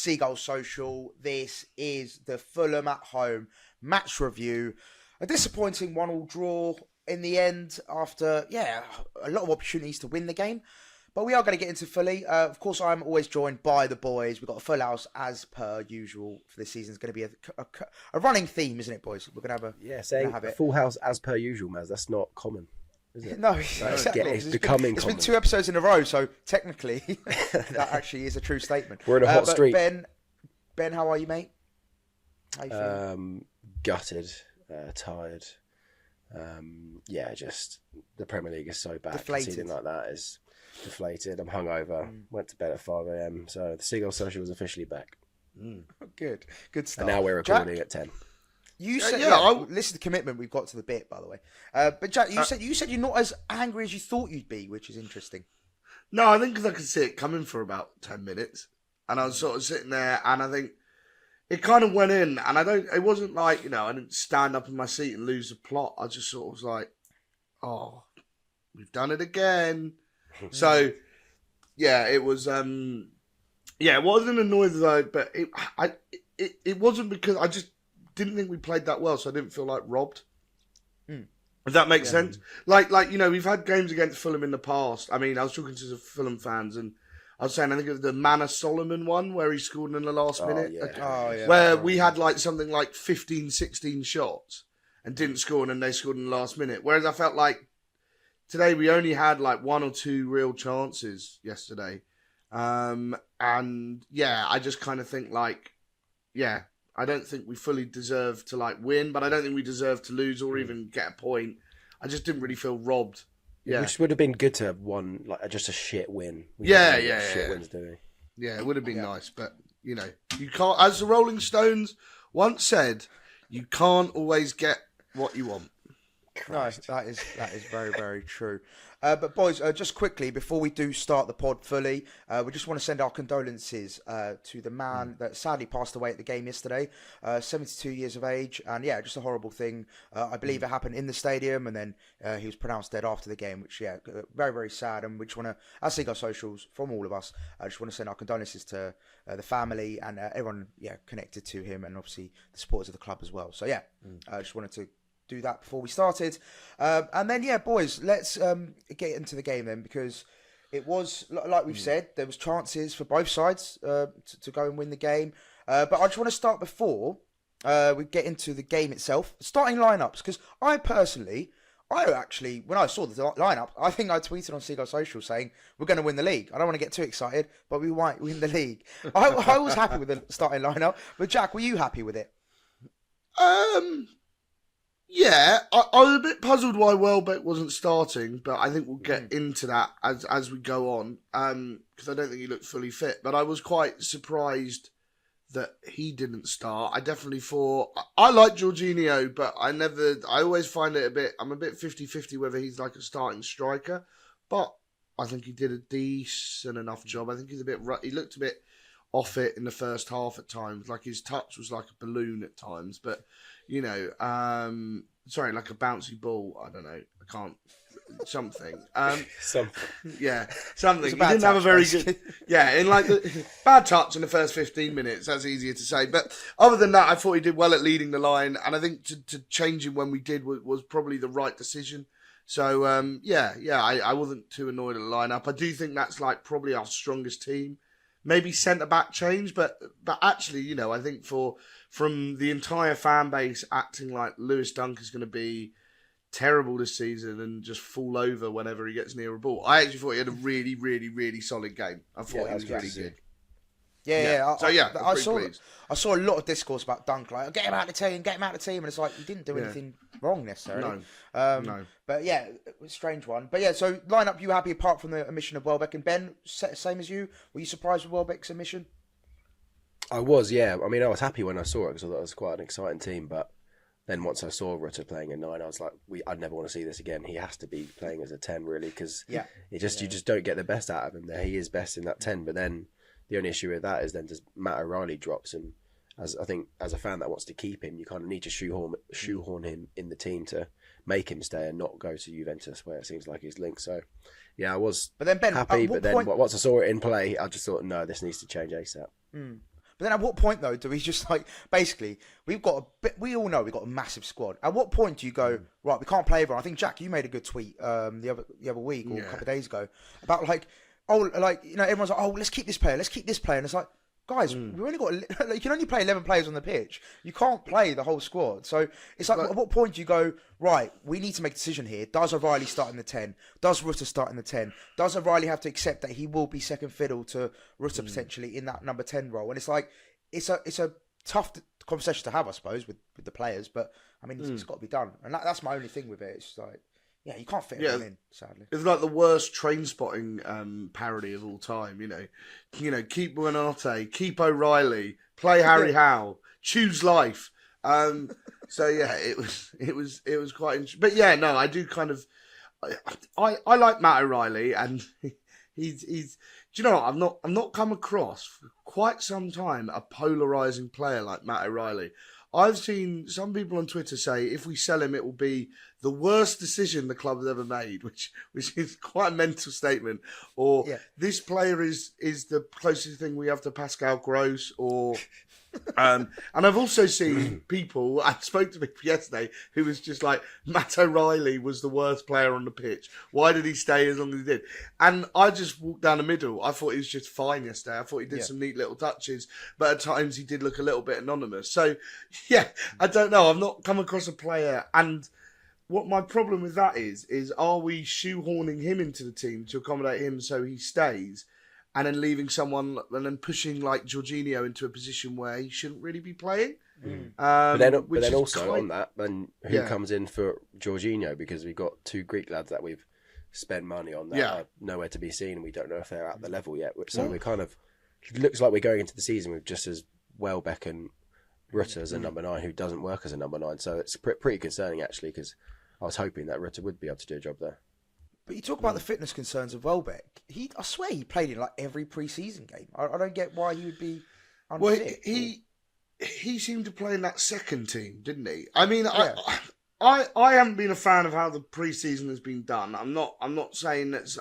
Seagulls Social. This is the Fulham at home match review. A disappointing 1-1 draw in the end after, a lot of opportunities to win the game. But we are going to get into fully. Of course, I'm always joined by the boys. We've got a full house as per usual for this season. It's going to be a running theme, isn't it, boys? We're going to have a full house as per usual, Maz. That's not common, is it? No, exactly. It's becoming common. It's been 2 episodes in a row, so technically that actually is a true statement. We're in a hot streak. Ben, how are you, mate? How you feeling? Gutted, tired. Just the Premier League is so bad. Deflated. Conceding like that is deflated. I'm hungover. Went to bed at 5 a.m. So the Seagulls Social is officially back. Good stuff. And now we're recording at 10. You said, this is the commitment we've got to the bit, by the way. But Jack, you said you're not as angry as you thought you'd be, which is interesting. No, I think because I could see it coming for about 10 minutes, and I was sort of sitting there, and I think it kind of went in, and it wasn't like, I didn't stand up in my seat and lose the plot. I just sort of was like, oh, we've done it again. So, it was, it wasn't annoyed though, but it wasn't because I just didn't think we played that well, so I didn't feel like robbed. If that makes sense. Like we've had games against Fulham in the past. I mean, I was talking to the Fulham fans and I was saying, I think it was the Manor Solomon one where he scored in the last minute. Where we had something like 15, 16 shots and didn't score, and then they scored in the last minute. Whereas I felt like today we only had 1 or 2 real chances yesterday. I just kind of think I don't think we fully deserve to win, but I don't think we deserve to lose or even get a point. I just didn't really feel robbed. Yeah, which would have been good to have won just a shit win. Shit wins, do we? Yeah, it would have been nice, but you can't. As the Rolling Stones once said, you can't always get what you want. No, that is very, very true. But boys, just quickly before we do start the pod fully, we just want to send our condolences to the man that sadly passed away at the game yesterday, 72 years of age, and just a horrible thing. I believe it happened in the stadium, and then he was pronounced dead after the game, which very, very sad. And we just want to, as Seagulls Socials, from all of us, I just want to send our condolences to the family and everyone connected to him, and obviously the supporters of the club as well. So I just wanted to do that before we started, and then boys, let's get into the game then, because it was like we've said, there was chances for both sides to go and win the game, but I just want to start before we get into the game itself, starting lineups, because I actually, when I saw the lineup, I think I tweeted on Seagulls Social saying we're going to win the league. I don't want to get too excited, but we might win the league. I was happy with the starting lineup, but Jack, were you happy with it? Yeah, I was a bit puzzled why Welbeck wasn't starting, but I think we'll get into that as we go on, because I don't think he looked fully fit. But I was quite surprised that he didn't start. I definitely thought, I like Jorginho, but I always find it I'm a bit 50-50 whether he's like a starting striker, but I think he did a decent enough job. I think he looked a bit off it in the first half at times, like his touch was like a balloon at times, but like a bouncy ball. I don't know. I can't. Something. Something. Yeah, something. He didn't have a very good. Yeah, in the bad touch in the first 15 minutes. That's easier to say. But other than that, I thought he did well at leading the line, and I think to change him when we did was probably the right decision. So I wasn't too annoyed at the lineup. I do think that's probably our strongest team. Maybe centre-back change, but actually, I think from the entire fan base acting like Lewis Dunk is going to be terrible this season and just fall over whenever he gets near a ball. I actually thought he had a really, really, really solid game. I thought he was really good. I saw a lot of discourse about Dunk, get him out of the team, and it's like, he didn't do anything wrong necessarily. No. But it was a strange one. But so lineup, you happy apart from the omission of Welbeck? And Ben, same as you, were you surprised with Welbeck's omission? I was, yeah. I mean, I was happy when I saw it because I thought it was quite an exciting team, but then once I saw Rutter playing at 9, I was like, I'd never want to see this again. He has to be playing as a 10, really, because you just don't get the best out of him there. He is best in that 10, but then the only issue with that is then just Matt O'Reilly drops, and as a fan that wants to keep him, you kind of need to shoehorn him in the team to make him stay and not go to Juventus, where it seems like he's linked. So, I was but then Ben, happy, but then once I saw it in play, I just thought, no, this needs to change ASAP. But then at what point though do we just like basically we all know we've got a massive squad. At what point do you go right? We can't play everyone. I think Jack, you made a good tweet the other week or a couple of days ago about like everyone's like, oh, let's keep this player, and it's like, guys, we've only got you can only play 11 players on the pitch. You can't play the whole squad. So it's like, at what point do you go, right, we need to make a decision here. Does O'Reilly start in the 10? Does Rutter start in the 10? Does O'Reilly have to accept that he will be second fiddle to Rutter potentially in that number 10 role? And it's like, it's a tough conversation to have, I suppose, with the players. But, I mean, it's got to be done. And that's my only thing with it. It's just like, yeah, you can't fit everyone in, sadly. It's like the worst train spotting parody of all time, keep Buonanotte, keep O'Reilly, play Harry Howe, choose life. So yeah, it was quite interesting. But yeah, no, I do kind of I like Matt O'Reilly, and he's do you know what? I've not come across for quite some time a polarizing player like Matt O'Reilly. I've seen some people on Twitter say if we sell him, it will be the worst decision the club has ever made, which is quite a mental statement. Or this player is the closest thing we have to Pascal Gross. Or and I've also seen people. I spoke to people yesterday who was just like, Matt O'Reilly was the worst player on the pitch. Why did he stay as long as he did? And I just walked down the middle. I thought he was just fine yesterday. I thought he did some neat little touches, but at times he did look a little bit anonymous. So yeah, I don't know. I've not come across a player. And what my problem with that is are we shoehorning him into the team to accommodate him so he stays, and then leaving someone and then pushing like Jorginho into a position where he shouldn't really be playing? But then also on that, then who comes in for Jorginho? Because we've got two Greek lads that we've spent money on that are nowhere to be seen, and we don't know if they're at the level yet. So we kind of, it looks like we're going into the season with just as Welbeck and Rutter as a number 9 who doesn't work as a number 9. So it's pretty concerning actually, because I was hoping that Rutter would be able to do a job there. But you talk about the fitness concerns of Welbeck. I swear he played in like every pre-season game. I don't get why he would be unfit. Well, he seemed to play in that second team, didn't he? I mean, I haven't been a fan of how the pre-season has been done. I'm not saying that.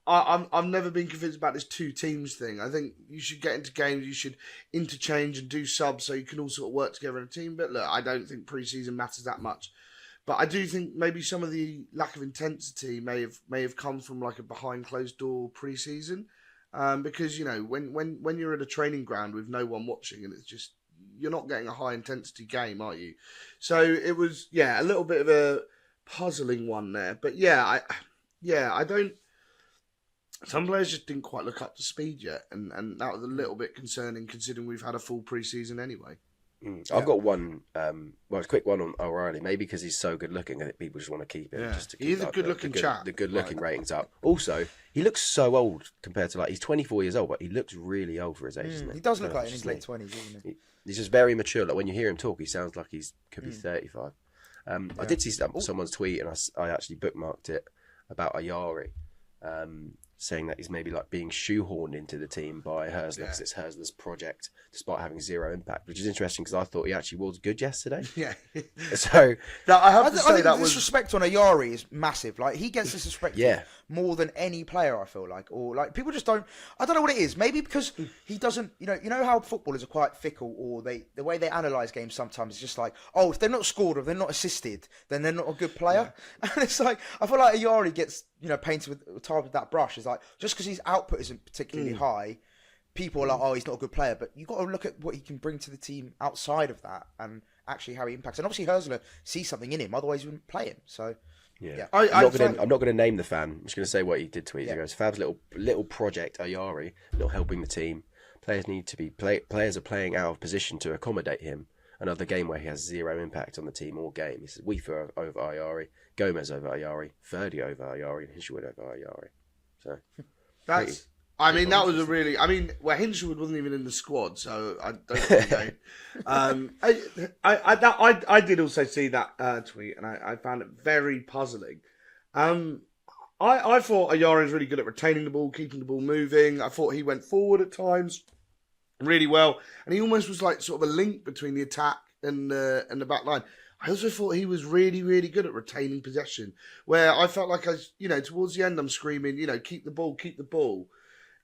I've never been convinced about this two teams thing. I think you should get into games, you should interchange and do subs so you can all sort of work together in a team. But look, I don't think pre-season matters that much. But I do think maybe some of the lack of intensity may have come from like a behind closed door pre-season, because when you're at a training ground with no one watching and it's just, you're not getting a high intensity game, are you? So it was a little bit of a puzzling one there. But I don't. Some players just didn't quite look up to speed yet, and that was a little bit concerning considering we've had a full pre-season anyway. I've got one, a quick one on O'Reilly, maybe because he's so good looking. I think people just want to keep him. Just to keep he's a good looking chap. The good looking ratings up. Also, he looks so old compared to he's 24 years old, but he looks really old for his age, isn't he? He does look like in his late 20s, doesn't he? He's just very mature. Like when you hear him talk, he sounds like could be 35. I did see someone's tweet, and I actually bookmarked it about Ayari, saying that he's maybe like being shoehorned into the team by Hurzeler because it's Hurzeler's project, despite having zero impact, which is interesting because I thought he actually was good yesterday. Yeah. So I have to say that the was disrespect on Ayari is massive. Like he gets disrespected more than any player, I feel like, or like people just don't. I don't know what it is. Maybe because he doesn't. You know how footballers are quite fickle, or the way they analyse games sometimes is just like, oh, if they're not scored or if they're not assisted, then they're not a good player. And it's like I feel like Ayari gets painted with that brush. It's like just because his output isn't particularly high, people are like, oh, he's not a good player. But you've got to look at what he can bring to the team outside of that and actually how he impacts. And obviously Hurzeler sees something in him, otherwise he wouldn't play him. So I'm not going to name the fan. I'm just going to say what he did tweet. He goes, Fab's little project Ayari not helping the team. Players are playing out of position to accommodate him. Another game where he has zero impact on the team all game. He says, Weaver over Ayari, Gomez over Ayari, Ferdy over Ayari, and Hinshelwood over Ayari. So that's. I mean, that was a really. I mean, Hinshelwood wasn't even in the squad, so I don't think I did also see that tweet, and I found it very puzzling. I thought Ayari was really good at retaining the ball, keeping the ball moving. I thought he went forward at times really well, and he almost was like sort of a link between the attack and the back line. I also thought he was really, really good at retaining possession, where I felt like towards the end I'm screaming, keep the ball.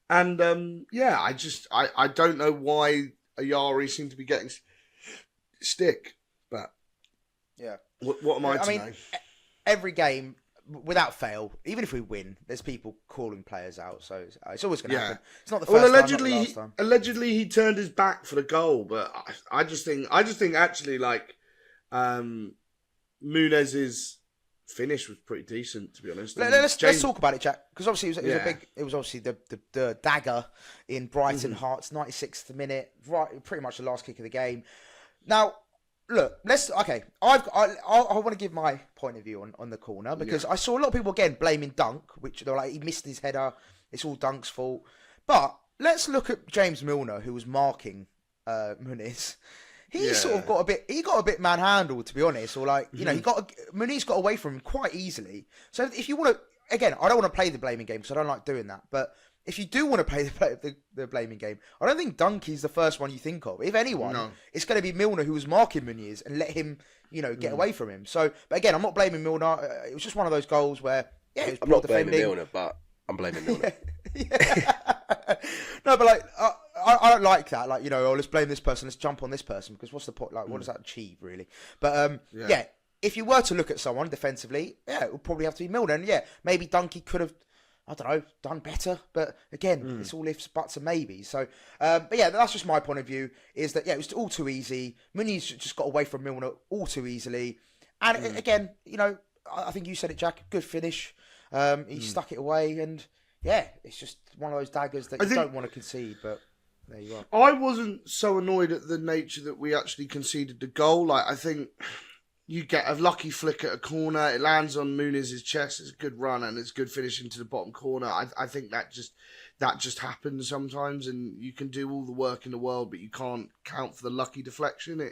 And I don't know why Ayari seemed to be getting stick. But yeah, what am I to know? Every game, without fail, even if we win, there's people calling players out, so it's always going to happen. It's not the first time, not the last time. Allegedly he turned his back for the goal, but I just think actually like Munez's finish was pretty decent, to be honest. Let's talk about it, Jack, because obviously it was obviously the dagger in Brighton Hearts, 96th minute, right, pretty much the last kick of the game. Now, look, I want to give my point of view on the corner, because I saw a lot of people again blaming Dunk, which they're like, he missed his header, it's all Dunk's fault. But let's look at James Milner, who was marking Muniz. He sort of got a bit manhandled, to be honest, or like, you know, Muniz got away from him quite easily. So if you want to, again, I don't want to play the blaming game because I don't like doing that, but if you do want to play the blaming game, I don't think Dunkey's the first one you think of. If anyone, it's going to be Milner, who was marking Muniz, and let him, you know, get away from him. So, but again, I'm not blaming Milner. It was just one of those goals where, it was I'm not defending. blaming Milner, but I'm blaming Milner. No, but like, I don't like that. Like, you know, let's blame this person, let's jump on this person, because what's the point? Like, what does that achieve, really? But, if you were to look at someone defensively, it would probably have to be Milner. And maybe Dunkey could have, I don't know, done better. But again, it's all ifs, buts and maybes. So, but that's just my point of view, is that, it was all too easy. Muniz just got away from Milner all too easily. And again, you know, I think you said it, Jack, good finish. He stuck it away, and it's just one of those daggers that you don't want to concede, but there you are. I wasn't so annoyed at the nature that we actually conceded the goal. Like, I think you get a lucky flick at a corner, it lands on Muniz's chest, it's a good run, and it's good finish into the bottom corner. I think that just happens sometimes, and you can do all the work in the world, but you can't count for the lucky deflection.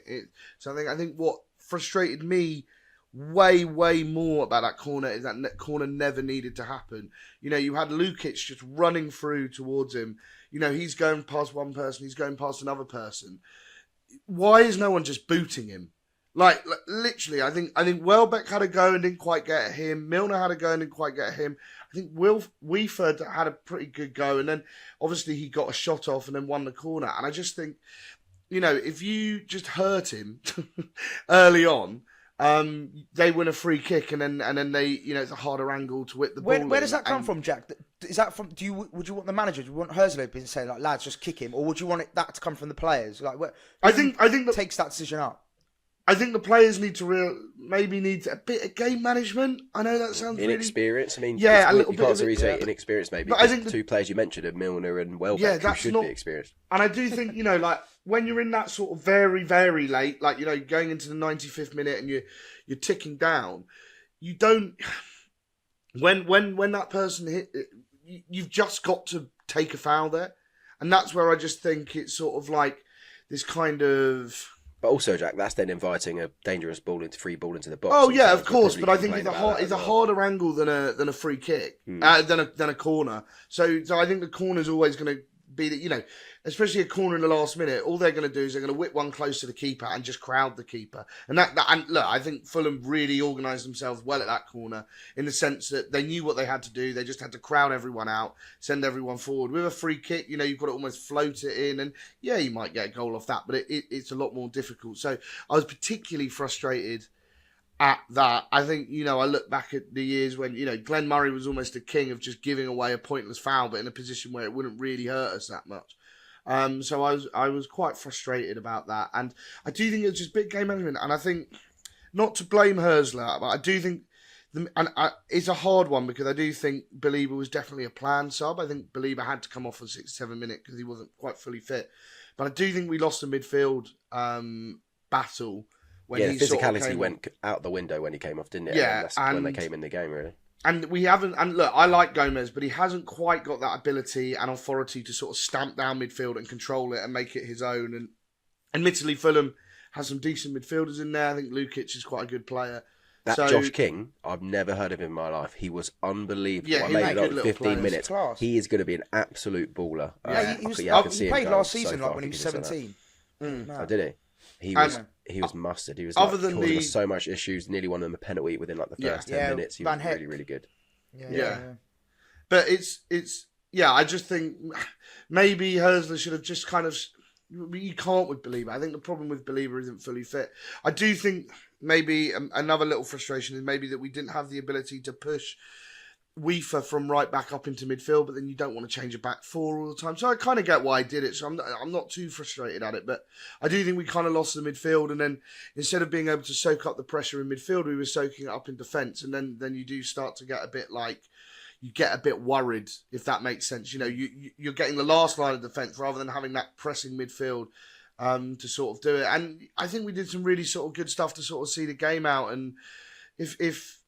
So I think what frustrated me way more about that corner is that corner never needed to happen. You know, you had Lukic just running through towards him. You know, he's going past one person, he's going past another person. Why is no one just booting him? Like literally, I think Welbeck had a go and didn't quite get at him. Milner had a go and didn't quite get at him. I think Weeford had a pretty good go, and then obviously he got a shot off and then won the corner. And I just think, you know, if you just hurt him early on, they win a free kick, and then they, you know, it's a harder angle to whip the ball. Where does that come from, Jack? Is that from? Would you want the manager? Do you want Hurzeler to be saying like, lads, just kick him, or would you want that to come from the players? Like, I think that takes that decision up. I think the players need need a bit of game management. I know that sounds inexperience. Really... I mean, a little you bit. Can't really say inexperience, maybe. But I think the two players you mentioned are Milner and Welbeck, who should be experienced. And I do think, you know, like when you're in that sort of very, very late, like, you know, going into the 95th minute and you're ticking down, you don't. When that person hit, you've just got to take a foul there, and that's where I just think it's sort of like this kind of. But also, Jack, that's then inviting a dangerous free ball into the box. Oh yeah, of course. But I think it's a harder angle than a free kick, than a corner. So I think the corner is always going to be that, you know, especially a corner in the last minute. All they're going to do is they're going to whip one close to the keeper and just crowd the keeper. And and look, I think Fulham really organised themselves well at that corner in the sense that they knew what they had to do. They just had to crowd everyone out, send everyone forward. With a free kick, you know, you've got to almost float it in, and you might get a goal off that, but it's a lot more difficult. So I was particularly frustrated at that. I think, you know, I look back at the years when, you know, Glenn Murray was almost a king of just giving away a pointless foul, but in a position where it wouldn't really hurt us that much. So I was quite frustrated about that, and I do think it's just big game management. And I think, not to blame Hurzeler, but I do think, it's a hard one because I do think Belieber was definitely a planned sub. I think Belieber had to come off for 6-7 minutes because he wasn't quite fully fit. But I do think we lost the midfield battle. When the physicality went out the window when he came off, didn't it? Yeah, and that's when they came in the game, really. And we haven't, and look, I like Gomez, but he hasn't quite got that ability and authority to sort of stamp down midfield and control it and make it his own. And admittedly, Fulham has some decent midfielders in there. I think Lukic is quite a good player. Josh King, I've never heard of him in my life. He was unbelievable. Yeah, I made it up 15 minutes. He is going to be an absolute baller. He played last season, like when he was 17. Oh, did he? He was mustard. He was causing us so much issues. Nearly won them a penalty within like the first 10 minutes. He was really, really good. Yeah. But it's I just think maybe Hurzeler should have just kind of you can't with Belieber. I think the problem with Belieber isn't fully fit. I do think maybe another little frustration is maybe that we didn't have the ability to push Weaver from right back up into midfield, but then you don't want to change a back four all the time. So I kind of get why I did it. So I'm not too frustrated at it, but I do think we kind of lost the midfield, and then instead of being able to soak up the pressure in midfield, we were soaking it up in defence, and then you do start to get a bit like, you get a bit worried, if that makes sense. You know, you're getting the last line of defence rather than having that pressing midfield to sort of do it. And I think we did some really sort of good stuff to sort of see the game out. And if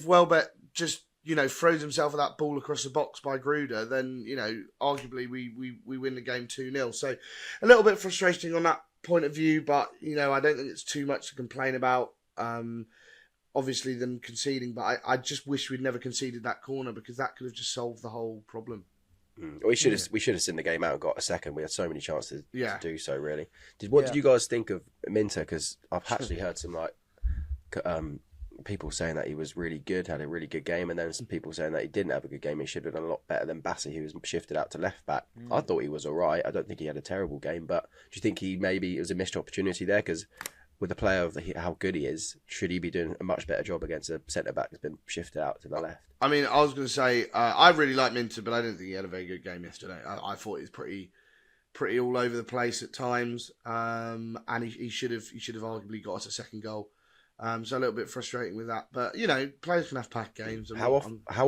Welbeck just, you know, throws himself at that ball across the box by Gruder, then, you know, arguably we win the game 2-0. So a little bit frustrating on that point of view, but, you know, I don't think it's too much to complain about. Obviously them conceding, but I just wish we'd never conceded that corner, because that could have just solved the whole problem. We should have seen the game out and got a second. We had so many chances to do so. Really, did you guys think of Minter? Because I've actually heard some people saying that he was really good, had a really good game, and then some people saying that he didn't have a good game. He should have done a lot better than Bassey, who was shifted out to left back. I thought he was all right. I don't think he had a terrible game, but do you think it was a missed opportunity there? Because with a player of how good he is, should he be doing a much better job against a centre-back that's been shifted out to the left? I mean, I was going to say, I really like Minter, but I didn't think he had a very good game yesterday. I thought he was pretty all over the place at times, and he should have arguably got us a second goal. So a little bit frustrating with that. But, you know, players can have packed games. How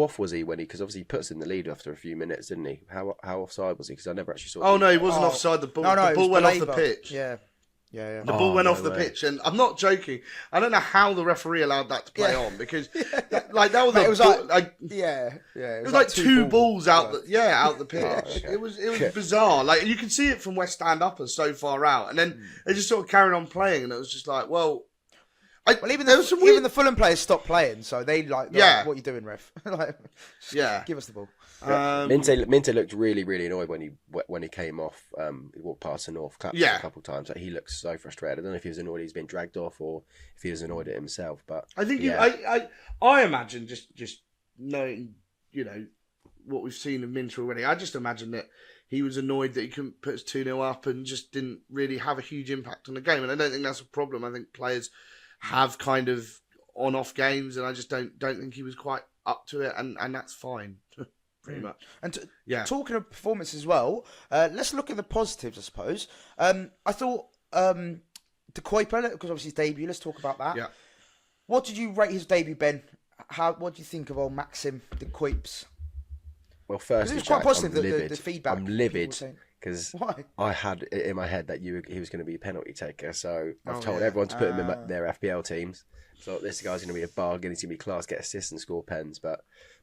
off was he because obviously he puts in the lead after a few minutes, didn't he? How offside was he? Because I never actually saw. Oh, no, he wasn't offside. The ball went off the pitch. Yeah. The ball went off the pitch, and I'm not joking. I don't know how the referee allowed that to play on, because that was it was it was like two balls out the pitch. Okay. It was bizarre. Like, you could see it from West Stand uppers so far out, and then they just sort of carried on playing, and it was just like, even the Fulham players stopped playing, so they're like, what are you doing, ref? Give us the ball. Minter looked really, really annoyed when he came off. He walked past the North Claps a couple of times. Like, he looked so frustrated. I don't know if he was annoyed he's been dragged off, or if he was annoyed at himself. But I think I imagine just knowing, you know, what we've seen of Minter already. I just imagine that he was annoyed that he couldn't put us 2-0 up and just didn't really have a huge impact on the game. And I don't think that's a problem. I think players have kind of on-off games, and I just don't think he was quite up to it, and that's fine. Pretty much. And talking of performance as well, let's look at the positives, I suppose. I thought De Kuiper, because obviously his debut, let's talk about that. Yeah. What did you rate his debut, Ben? What do you think of old Maxim De Kuips? Well, first, it was quite positive, the feedback. I'm livid because I had it in my head that he was going to be a penalty taker, so I've told everyone to put him in their FPL teams. So this guy's going to be a bargain. He's going to be class, get assists and score pens, but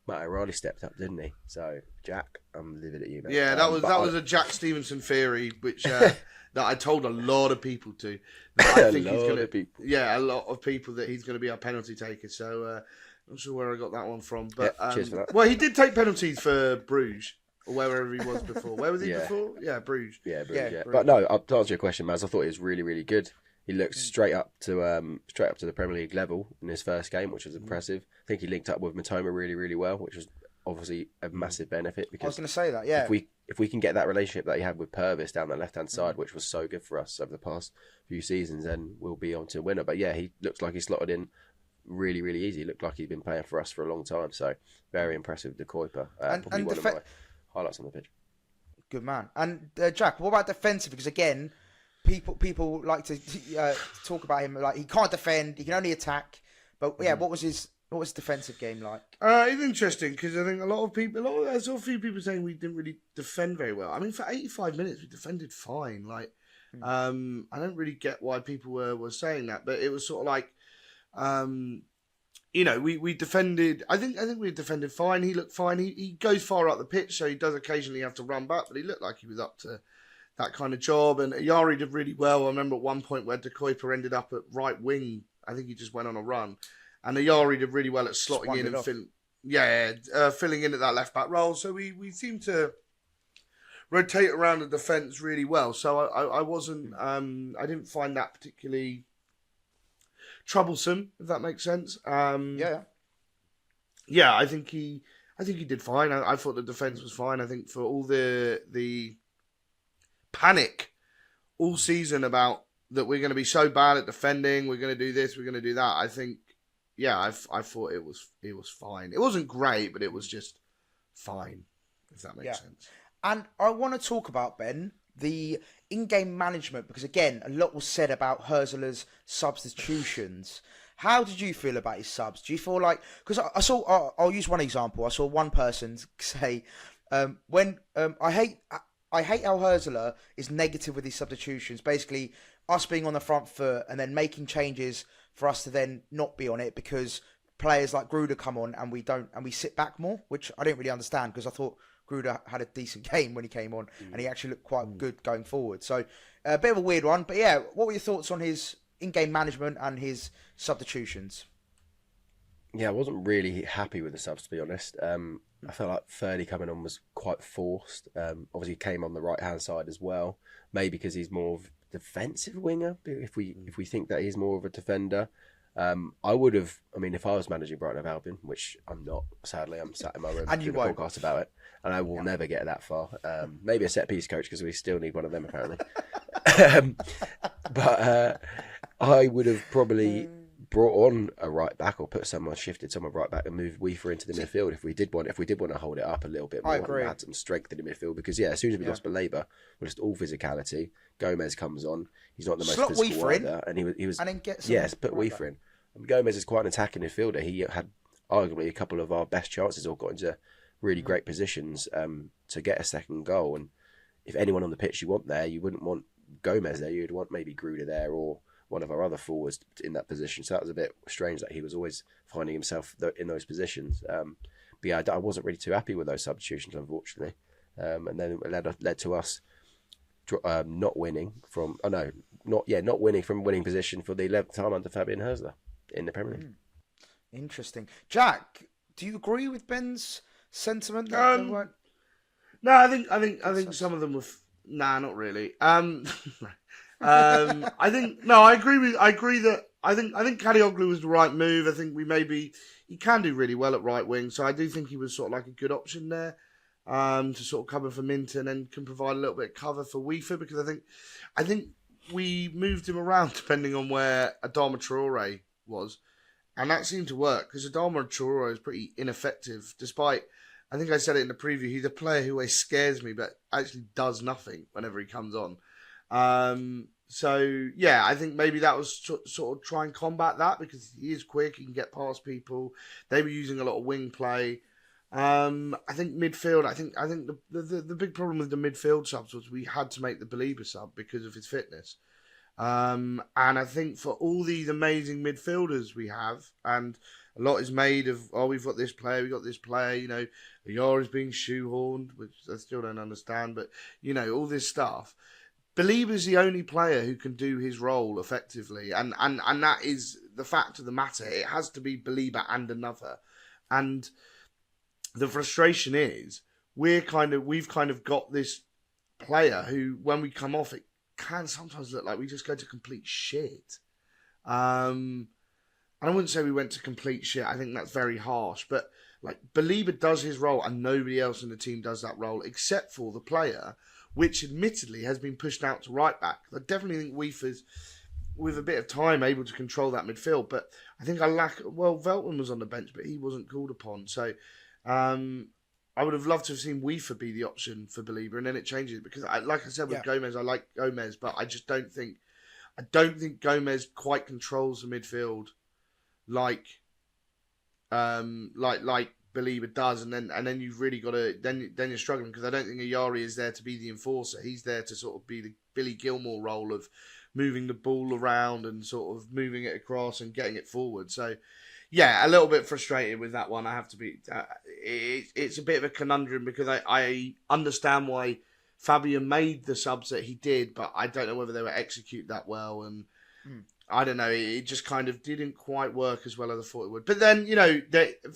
Matt Ayari stepped up, didn't he? So, Jack, I'm livid at you, mate. Yeah, that was a Jack Stevenson theory, which that I told a lot of people to. I think he's going to. Yeah, a lot of people that he's going to be our penalty taker. So, I'm not sure where I got that one from, but cheers for that. Well, he did take penalties for Bruges or wherever he was before. Where was he before? Yeah, Bruges. Yeah, Bruges. Yeah. But no, to answer your question, Maz, I thought he was really, really good. He looked straight up to the Premier League level in his first game, which was impressive. I think he linked up with Matoma really, really well, which was obviously a massive benefit. Because I was going to say that, yeah. If we can get that relationship that he had with Purvis down the left-hand side, which was so good for us over the past few seasons, then we'll be on to a winner. But yeah, he looks like he slotted in really, really easy. He looked like he'd been playing for us for a long time. So very impressive, De Kuiper. Probably one of my highlights on the pitch. Good man. And Jack, what about defensive? Because again, people like to talk about him like he can't defend, he can only attack. But yeah, what was his defensive game like? It's interesting because I think I saw a few people saying we didn't really defend very well. I mean, for 85 minutes we defended fine. Like, I don't really get why people were saying that, but it was sort of like, you know, we defended. I think we defended fine. He looked fine. He goes far up the pitch, so he does occasionally have to run back, but he looked like he was up to that kind of job. And Ayari did really well. I remember at one point where De Kuiper ended up at right wing. I think he just went on a run. And Ayari did really well at slotting in and filling in at that left back role. So we seemed to rotate around the defence really well. So I wasn't I didn't find that particularly troublesome, if that makes sense. I think he did fine. I thought the defence was fine. I think for all the panic all season about that we're going to be so bad at defending, we're going to do this, we're going to do that. I think, yeah, I thought it was fine. It wasn't great, but it was just fine, if that makes sense. And I want to talk about, Ben, the in-game management, because again, a lot was said about Hurzeler's substitutions. How did you feel about his subs? Do you feel like, because I saw, I'll use one example. I saw one person say, I hate how Hurzeler is negative with his substitutions. Basically, us being on the front foot and then making changes for us to then not be on it because players like Gruder come on and we sit back more, which I don't really understand because I thought Gruder had a decent game when he came on and he actually looked quite good going forward. So a bit of a weird one, but yeah, what were your thoughts on his in-game management and his substitutions? Yeah, I wasn't really happy with the subs, to be honest. I felt like Ferdy coming on was quite forced. Obviously, he came on the right-hand side as well. Maybe because he's more of a defensive winger, if we think that he's more of a defender. I would have, if I was managing Brighton Hove Albion, which I'm not, sadly, I'm sat in my room doing a podcast about it, and I will never get that far. Maybe a set-piece coach, because we still need one of them, apparently. But I would have probably brought on a right back or shifted someone right back and moved Weaver into the midfield if we did want to hold it up a little bit more. I agree. And add some strength in the midfield because as soon as we lost Belabor, we're just all physicality. Gomez comes on, he's not the most physical Weaver either, and he was and then get put Weaver in. Gomez is quite an attacking midfielder. He had arguably a couple of our best chances, or got into really great positions to get a second goal. And if anyone on the pitch you want there, you wouldn't want Gomez there. You'd want maybe Gruder there or one of our other forwards in that position. So that was a bit strange that he was always finding himself in those positions. But yeah, I wasn't really too happy with those substitutions, unfortunately. And then it led to us not winning from winning position for the 11th time under Fabian Hurzeler in the Premier League. Interesting. Jack, do you agree with Ben's sentiment? No, I think some of them were. Nah, not really. I think I agree that I think Kadioglu was the right move. I think he can do really well at right wing, so I do think he was sort of like a good option there to sort of cover for Minton and can provide a little bit of cover for Weaver, because I think we moved him around depending on where Adama Traore was, and that seemed to work because Adama Traore is pretty ineffective. Despite, I think I said it in the preview, he's a player who always scares me, but actually does nothing whenever he comes on. So yeah, I think maybe that was sort of try and combat that because he is quick, he can get past people. They were using a lot of wing play. I think midfield. I think the big problem with the midfield subs was we had to make the Belabor sub because of his fitness. And I think for all these amazing midfielders we have, and a lot is made of, we've got this player, Ayari's being shoehorned, which I still don't understand, but all this stuff. Belabor's the only player who can do his role effectively, and that is the fact of the matter. It has to be Belabor and another, and the frustration is we've kind of got this player who, when we come off, it can sometimes look like we just go to complete shit. And I wouldn't say we went to complete shit. I think that's very harsh, but like Belabor does his role, and nobody else in the team does that role except for the player, which admittedly has been pushed out to right back. I definitely think Weaver's, with a bit of time, able to control that midfield. But I think Veltman was on the bench, but he wasn't called upon. So I would have loved to have seen Weaver be the option for Belabor, and then it changes because, like I said with Gomez, I like Gomez, but I just don't think Gomez quite controls the midfield like Belabor does, and then you've really got to then you're struggling because I don't think Ayari is there to be the enforcer. He's there to sort of be the Billy Gilmore role of moving the ball around and sort of moving it across and getting it forward. So yeah, a little bit frustrated with that one. I have to be. It's a bit of a conundrum because I understand why Fabian made the subs that he did, but I don't know whether they were executed that well, and I don't know. It just kind of didn't quite work as well as I thought it would. But then,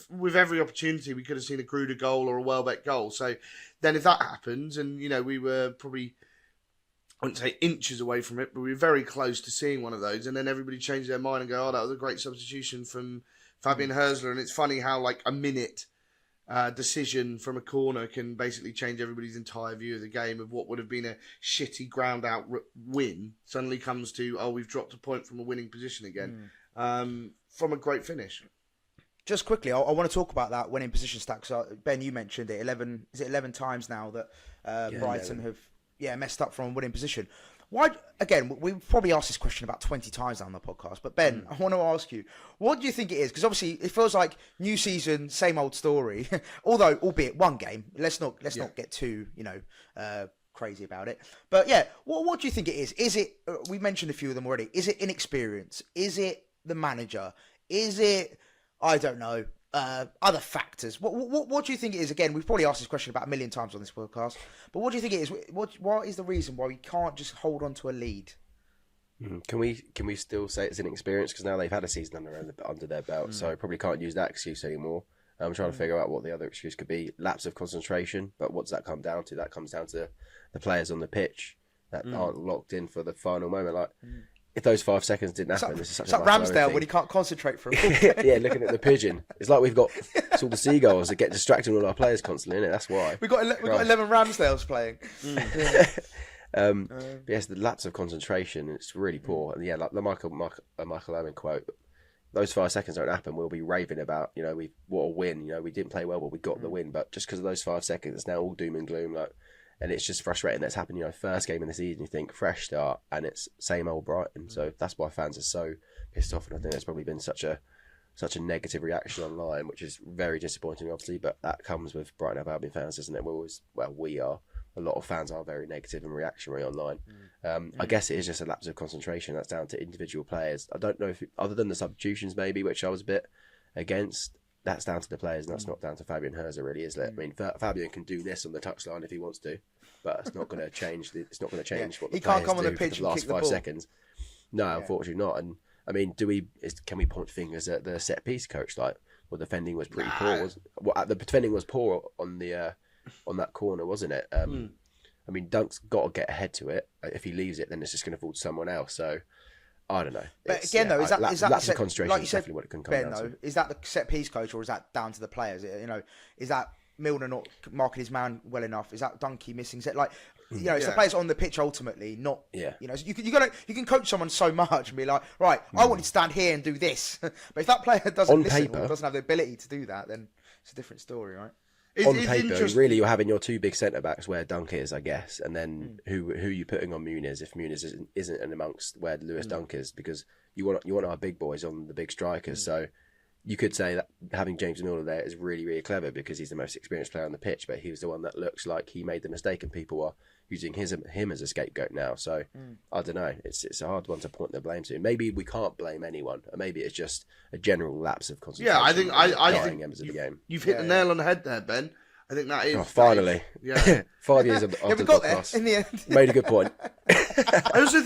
with every opportunity, we could have seen a Gruder goal or a Welbeck goal. So then if that happens, and, we were probably, I wouldn't say inches away from it, but we were very close to seeing one of those. And then everybody changed their mind and go, that was a great substitution from Fabian Hurzeler. And it's funny how, like, a minute decision from a corner can basically change everybody's entire view of the game, of what would have been a shitty ground out win suddenly comes to, oh, we've dropped a point from a winning position again, from a great finish. Just quickly, I want to talk about that winning position stat. So Ben, you mentioned it. 11 times now that Brighton have messed up from a winning position. Why? Again, we've probably asked this question about 20 times now on the podcast. But Ben, I want to ask you, what do you think it is? Because obviously, it feels like new season, same old story. Although, albeit one game, let's not get too crazy about it. But yeah, what do you think it is? Is it? We mentioned a few of them already. Is it inexperience? Is it the manager? Is it? I don't know. Other factors. What do you think it is? Again, we've probably asked this question about a million times on this podcast. But what do you think it is? What is the reason why we can't just hold on to a lead? Can we still say it's inexperience? Because now they've had a season under their belt, so I probably can't use that excuse anymore. I'm trying to figure out what the other excuse could be. Lapse of concentration. But what does that come down to? That comes down to the players on the pitch that aren't locked in for the final moment. Like, if those 5 seconds didn't happen, this is such a like Ramsdale when he can't concentrate for a ball. Yeah, looking at the pigeon. It's like we've got all the Seagulls that get distracted with all our players constantly, innit? That's why. We've got 11 Ramsdales playing. But yes, the lapse of concentration, it's really poor. And yeah, like the Michael Owen quote, those 5 seconds don't happen, we'll be raving about, what a win. We didn't play well, but we got the win. But just because of those 5 seconds, it's now all doom and gloom. And it's just frustrating that's happened, first game of the season, you think, fresh start, and it's same old Brighton. So that's why fans are so pissed off, and I think there's probably been such a negative reaction online, which is very disappointing, obviously, but that comes with Brighton Hove Albion fans, doesn't it? We are. A lot of fans are very negative and reactionary online. I guess it is just a lapse of concentration. That's down to individual players. I don't know if, other than the substitutions maybe, which I was a bit against, that's down to the players, and that's not down to Fabian Hurzeler, really, is it? I mean, Fabian can do this on the touchline if he wants to, but it's not going to change. It's not going to change what the he can't players come on the do pitch for the and last kick the 5 ball. seconds. No, unfortunately not. And I mean, can we point fingers at the set piece coach? Like, well, defending was pretty poor. The defending was poor on that corner, wasn't it? I mean, Dunk's got to get ahead to it. If he leaves it, then it's just going to fall to someone else. So I don't know. But again, though, is that lapse of concentration? Like you said, definitely what it can come Ben, down though, to. is that the set piece coach, or is that down to the players? Is that Milner not marking his man well enough? Is that Dunkey missing? Is it it's the players on the pitch ultimately, not. Yeah. You can coach someone so much and be like, right, I want you to stand here and do this. But if that player doesn't listen or doesn't have the ability to do that, then it's a different story, right? On paper, really, you're having your 2 big centre backs where Dunk is, I guess, and then who you putting on Muniz if Muniz isn't in amongst where Lewis Dunk is, because you want our big boys on the big strikers. So you could say that having James Milner there is really, really clever because he's the most experienced player on the pitch, but he was the one that looks like he made the mistake, and people are using him as a scapegoat now. So I don't know. It's a hard one to point the blame to. Maybe we can't blame anyone, or maybe it's just a general lapse of concentration. Yeah, I think you've hit the nail on the head there, Ben. I think that is. Oh, finally. Yeah. 5 years after we the got podcast. there in the end. Made a good point. I also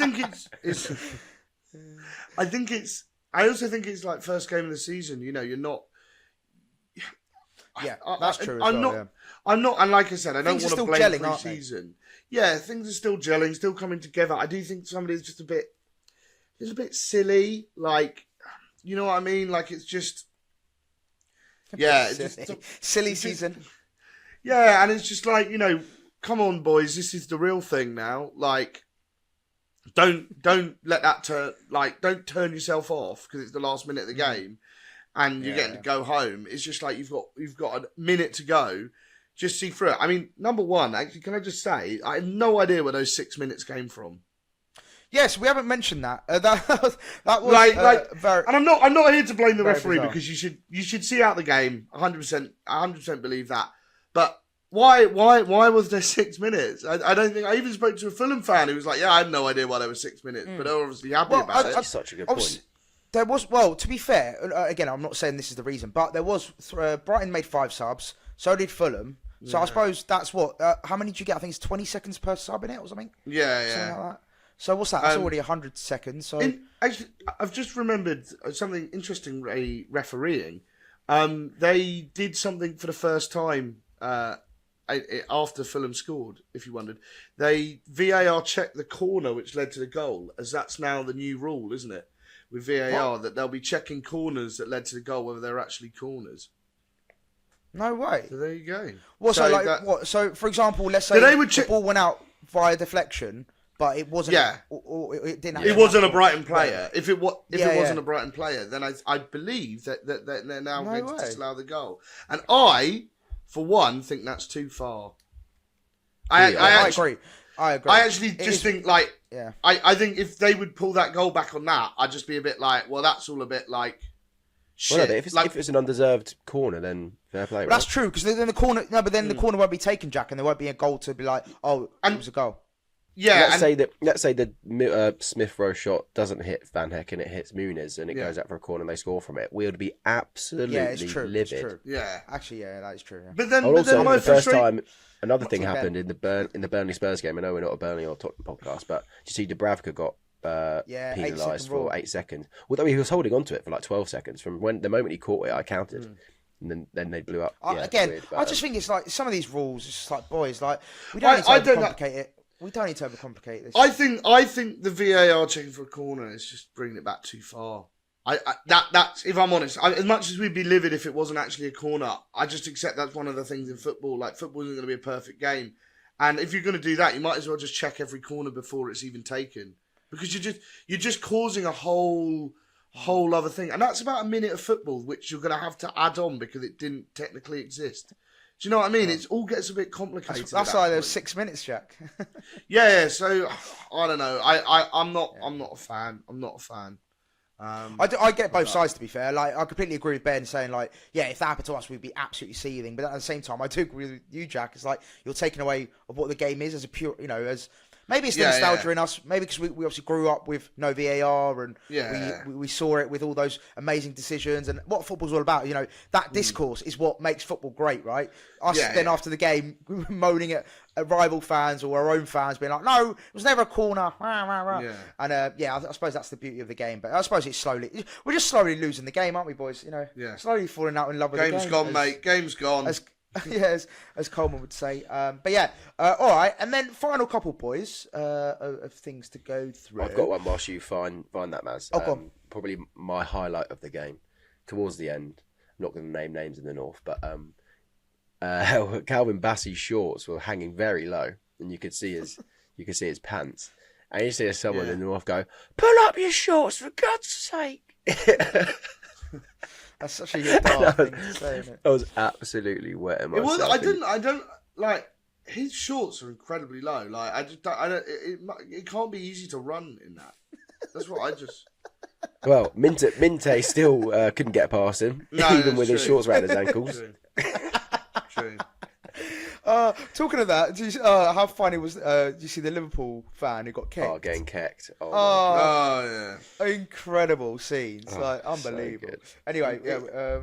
think it's like first game of the season. You're not. Yeah, that's true. I'm not, and like I said, I don't want to blame pre-season. Yeah, things are still gelling, still coming together. I do think somebody's just a bit silly. Like, you know what I mean? Like, it's just, silly season. Yeah, and it's just like, come on, boys, this is the real thing now. Like, don't let that don't turn yourself off because it's the last minute of the game and you're getting to go home. It's just like you've got a minute to go. Just see through it. I mean, number one, actually, can I just say, I had no idea where those 6 minutes came from. Yes, we haven't mentioned that. That was very. And I'm not here to blame the referee bizarre. because you should see out the game. 100% believe that. But why was there 6 minutes? I don't think I even spoke to a Fulham fan who was like, yeah, I had no idea why there were 6 minutes, but they're obviously happy about it. That's such a good point. There was, to be fair, again, I'm not saying this is the reason, but there was Brighton made 5 subs, so did Fulham. So I suppose that's what. How many did you get? I think it's 20 seconds per sub in it or something. Yeah. Something like that. So what's that? That's already 100 seconds. So actually, I've just remembered something interesting. Refereeing, they did something for the first time after Fulham scored. If you wondered, they VAR checked the corner which led to the goal, as that's now the new rule, isn't it? With VAR, that they'll be checking corners that led to the goal, whether they're actually corners. No way. So there you go. What? So like what? So for example, let's say the ball went out via deflection, but it wasn't. Yeah. Or it didn't. It wasn't a Brighton player. If it wasn't a Brighton player, then I believe that they're now going to disallow the goal. And I, for one, think that's too far. I agree. I actually think like, I think if they would pull that goal back on that, I'd just be a bit like, well, that's all a bit like shit. Well, no, if it's an undeserved corner, then fair play. Right? That's true, because then the corner. No, but then the corner won't be taken, Jack, and there won't be a goal to be like, oh, it was a goal. Yeah. Let's say the Smith Rowe shot doesn't hit Van Hecken, it hits Muniz, and it goes out for a corner, and they score from it. We would be absolutely livid. It's true. Yeah, actually, that is true. Yeah. But then, the first time. Another thing happened in the Burnley Spurs game. I know we're not a Burnley or Tottenham podcast, but you see Dubravka got penalised for 8 seconds. Although he was holding on to it for like 12 seconds. From the moment he caught it, I counted. And then they blew up. I just think it's like some of these rules, it's just like, boys, like, we don't need to overcomplicate it. We don't need to overcomplicate this. I think the VAR checking for a corner is just bringing it back too far. That's if I'm honest. As much as we'd be livid if it wasn't actually a corner, I just accept that's one of the things in football. Like, football isn't going to be a perfect game, and if you're going to do that, you might as well just check every corner before it's even taken, because you're just causing a whole other thing, and that's about a minute of football which you're going to have to add on because it didn't technically exist. Do you know what I mean? It all gets a bit complicated. That's why there's 6 minutes, Jack. Yeah. So I don't know. I'm not a fan. I'm not a fan. I get both sides, to be fair. Like, I completely agree with Ben saying, like, yeah, if that happened to us, we'd be absolutely seething. But at the same time, I do agree with you, Jack. It's like you're taking away of what the game is as a pure, as maybe it's the nostalgia in us. Maybe because we obviously grew up with no VAR and we saw it with all those amazing decisions and what football's all about. That discourse is what makes football great, right? Us after the game moaning at rival fans or our own fans being like, no, it was never a corner. Yeah. And I suppose that's the beauty of the game. But I suppose we're just slowly losing the game, aren't we, boys? Slowly falling out in love with the game. Game's gone, mate. Game's gone. As Coleman would say. All right. And then final couple, boys, of things to go through. I've got one whilst you find that, Maz. Go on. Probably my highlight of the game towards the end. I'm not going to name names in the north, but Calvin Bassey's shorts were hanging very low, and you could see his pants. And you see someone in the north go, "Pull up your shorts, for God's sake!" That's such a dark thing to say, isn't it? I was absolutely wetting myself. I don't like his shorts are incredibly low. Like, I don't. It can't be easy to run in that. That's what I just. Well, Minte still couldn't get past him, even with his shorts around his ankles. True. Talking of that, how funny was? Did you see the Liverpool fan who got kicked? Oh, getting kicked! Oh yeah! Incredible scenes, unbelievable. So anyway, a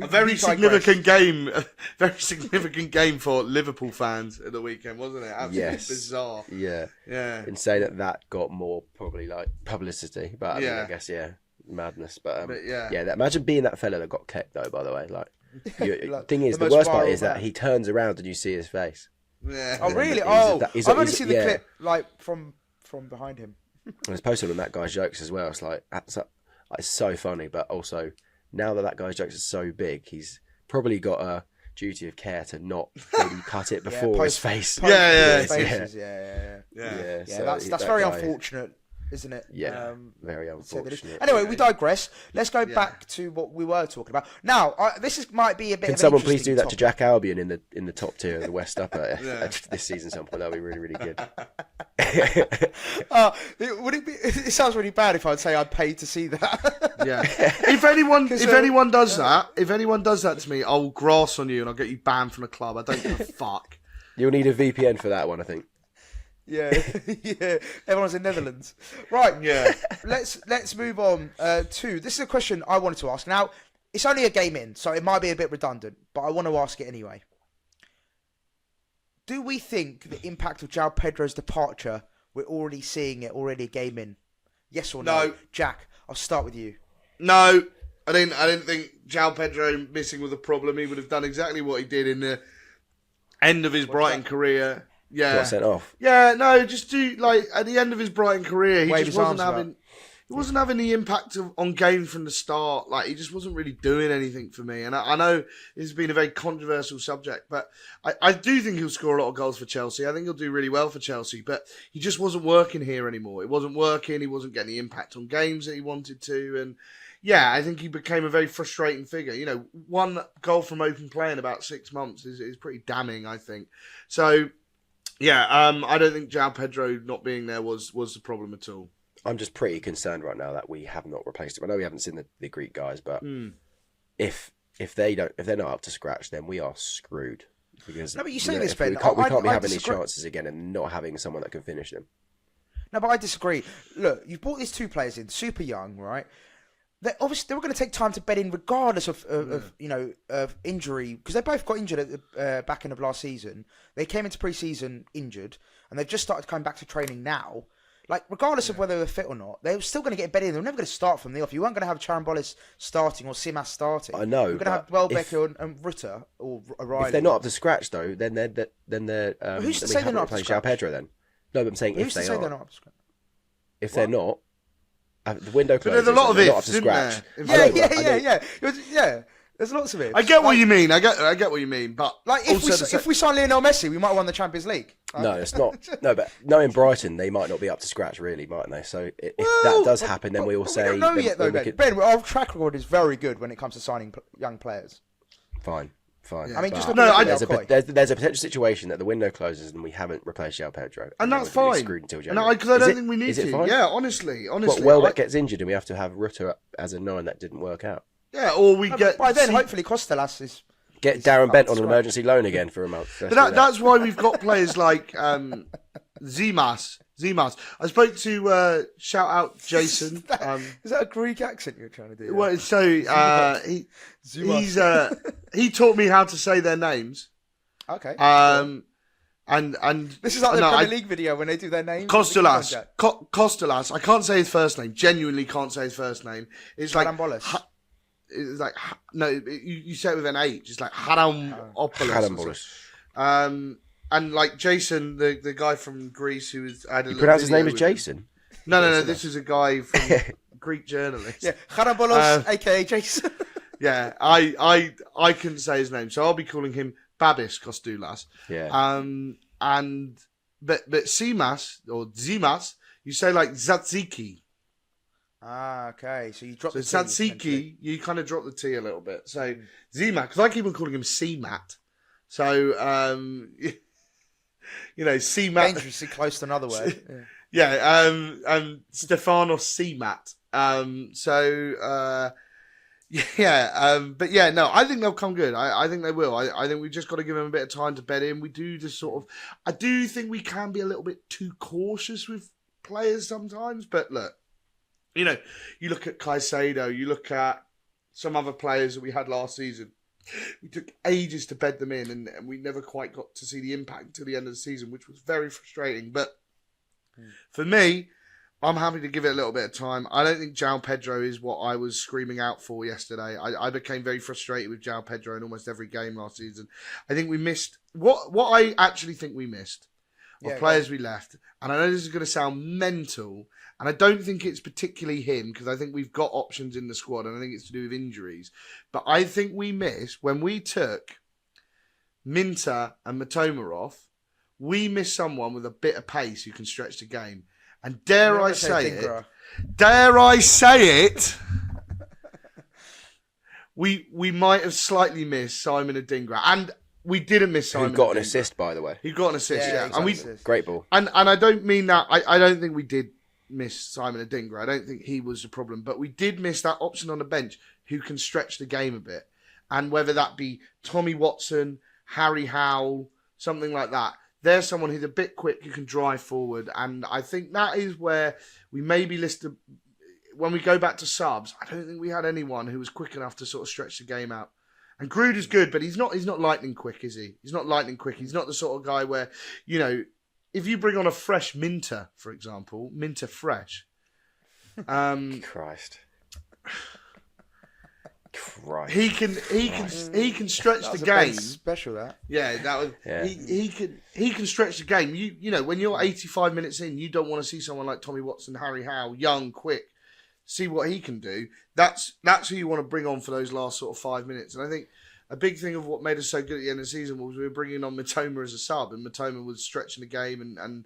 very significant game. A very significant game for Liverpool fans at the weekend, wasn't it? Absolutely bizarre. Yeah. Insane that got more probably like publicity, but I mean, I guess madness. But imagine being that fella that got kicked though. By the way, like. Thing is, the worst part is that he turns around and you see his face. Yeah. Oh really? I've only seen the clip like from behind him. And it's posted on that guy's jokes as well. It's like it's so funny, but also now that guy's jokes are so big, he's probably got a duty of care to not maybe cut it before his face. Yeah. So that's very unfortunate. Isn't it? Yeah, very unfortunate. Anyway, we digress. Let's go back to what we were talking about. Now, might be a bit. Can someone please do that to Jack Albion in the top tier of the West Upper this season? Some point that'll be really, really good. Would it be? It sounds really bad if I'd say I'd pay to see that. Yeah. If anyone does that to me, I'll grass on you and I'll get you banned from the club. I don't give a fuck. You'll need a VPN for that one, I think. Yeah. Everyone's in Netherlands, right? Yeah. Let's move on to this is a question I wanted to ask. Now, it's only a game in, so it might be a bit redundant, but I want to ask it anyway. Do we think the impact of João Pedro's departure, we're already seeing it already a game in? Yes or no? Jack, I'll start with you. No, I didn't think João Pedro missing was a problem. He would have done exactly what he did in the end of his Brighton career. Yeah. Got sent off. Yeah, no, just do like at the end of his Brighton career, he Wave just wasn't having. he wasn't having the impact on games from the start. Like, he just wasn't really doing anything for me. And I know it's been a very controversial subject, but I do think he'll score a lot of goals for Chelsea. I think he'll do really well for Chelsea, but he just wasn't working here anymore. It wasn't working. He wasn't getting the impact on games that he wanted to. And yeah, I think he became a very frustrating figure. You know, 1 goal from open play in about 6 months is pretty damning, I think. So, yeah, I don't think João Pedro not being there was the problem at all. I'm just pretty concerned right now that we have not replaced him. I know we haven't seen the Greek guys, but if they're not up to scratch, then we are screwed. Because no, but you say this, Ben. We can't be having these chances again and not having someone that can finish them. No, but I disagree. Look, you've brought these 2 players in, super young, right? They were going to take time to bed in, regardless of injury, because they both got injured at the back end of last season. They came into pre-season injured, and they've just started coming back to training now. Like, regardless of whether they're fit or not, they're still going to get bedded in. They're never going to start from the off. You weren't going to have Charambolis starting or Simas starting. I know. You're going to have Welbeck and Rutter or O'Reilly. If they're not up to scratch, though, then they're. Who's to say they're not up to scratch? João Pedro then. No, but I'm saying Who's if to say they're not up to scratch? If they're not, the window closes. But there's a lot of ifs, ifs, not up to isn't scratch. there? Yeah. There's lots of ifs. I get what you mean. I get what you mean. But like, if we sign Lionel Messi, we might have won the Champions League. No, it's not. No, but knowing Brighton, they might not be up to scratch, really, mightn't they? So if that does happen, then we will say. We don't know yet, though, Ben. Ben, our track record is very good when it comes to signing young players. Fine. Yeah. I mean, just there's a potential situation that the window closes and we haven't replaced João Pedro, and that's fine. Screwed until January. No, because I don't think we need to. Fine? Yeah, honestly. But Welbeck gets injured and we have to have Rutter as a 9 that didn't work out. Yeah, or we get by then. Hopefully, Costellas is. Get Darren Bent on an emergency loan again for a month. But that's why we've got players like Zimas. I spoke to shout out Jason. Is that a Greek accent you're trying to do? Well, so he taught me how to say their names. Okay. And this is like the Premier League video when they do their names. Costellas. I can't say his first name. Genuinely can't say his first name. It's like it's like no. You say it with an H. It's like Haramopoulos. And like Jason, the guy from Greece who was. You pronounce his name as Jason? No. This is a guy from Greek journalist. Yeah, Haramopoulos, aka Jason. Yeah, I couldn't say his name, so I'll be calling him Babis Kostoulas. Yeah. But Simas or Zimas, you say like Tzatziki. Ah, okay. So you drop the T. Tzatziki, you kind of drop the T a little bit. So Zima, because I keep on calling him C-Mat. So C-Mat. Dangerously close to another word. Stefanos C-Mat. But yeah, no, I think they'll come good. I think they will. I think we've just got to give them a bit of time to bed in. We do just sort of, I do think we can be a little bit too cautious with players sometimes. But look, you look at Caicedo, you look at some other players that we had last season. We took ages to bed them in, and we never quite got to see the impact until the end of the season, which was very frustrating. But for me, I'm happy to give it a little bit of time. I don't think João Pedro is what I was screaming out for yesterday. I became very frustrated with João Pedro in almost every game last season. I think we missed what I actually think we missed of players we left. And I know this is going to sound mental, and I don't think it's particularly him, because I think we've got options in the squad, and I think it's to do with injuries. But I think we missed, when we took Minter and Matoma off, we missed someone with a bit of pace who can stretch the game. And dare I say it, we might have slightly missed Simon Adingra. And we didn't miss Simon. Who got an assist, by the way. He got an assist, yeah. And great ball. And I don't mean that. I don't think we did miss Simon Adingra. I don't think he was the problem. But we did miss that option on the bench who can stretch the game a bit. And whether that be Tommy Watson, Harry Howell, something like that. There's someone who's a bit quick, who can drive forward. And I think that is where we maybe listed, when we go back to subs, I don't think we had anyone who was quick enough to sort of stretch the game out. And Gruder's good, but he's not lightning quick, is he? He's not lightning quick. He's not the sort of guy where, if you bring on a fresh Minter, for example, Minter fresh. Christ. He can stretch the game. Special that. Yeah, that was. Yeah. He can stretch the game. When you're 85 minutes in, you don't want to see someone like Tommy Watson, Harry Howell, young, quick. see what he can do. That's who you want to bring on for those last sort of 5 minutes. And I think a big thing of what made us so good at the end of the season was we were bringing on Mitoma as a sub, and Mitoma was stretching the game and